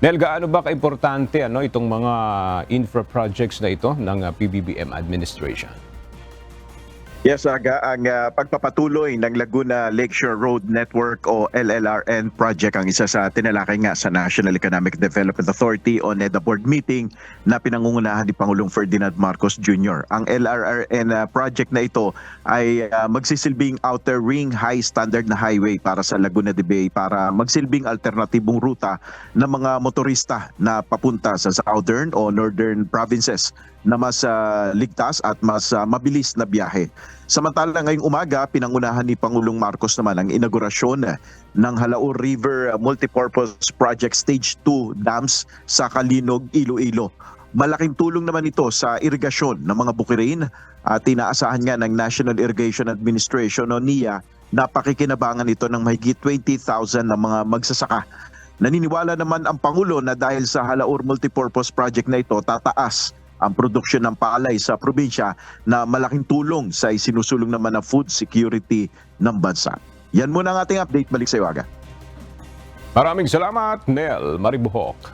Nel, gaano ba kaimportante itong mga infra projects na ito ng PBBM administration? Yes, Aga, ang pagpapatuloy ng Laguna Lakeshore Road Network o LLRN project ang isa sa tinalakay nga sa National Economic Development Authority o NEDA board meeting na pinangungunahan ni Pangulong Ferdinand Marcos Jr. Ang LRRN project na ito ay magsisilbing outer ring high standard na highway para sa Laguna de Bay para magsilbing alternatibong ruta ng mga motorista na papunta sa southern o northern provinces na mas ligtas at mas mabilis na biyahe. Samantala ngayong umaga, pinangunahan ni Pangulong Marcos naman ang inaugurasyon ng Halaur River Multipurpose Project Stage 2 dams sa Kalinog, Iloilo. Malaking tulong naman ito sa irigasyon ng mga bukirin at inaasahan nga ng National Irrigation Administration o NIA na pakikinabangan ito ng mahigit 20,000 na mga magsasaka. Naniniwala naman ang Pangulo na dahil sa Halaur Multipurpose Project na ito, tataas ang produksyon ng palay sa probinsya na malaking tulong sa isinusulong naman na food security ng bansa. Yan muna ang ating update. Balik sa iyo, Aga. Maraming salamat, Nel Maribuhok.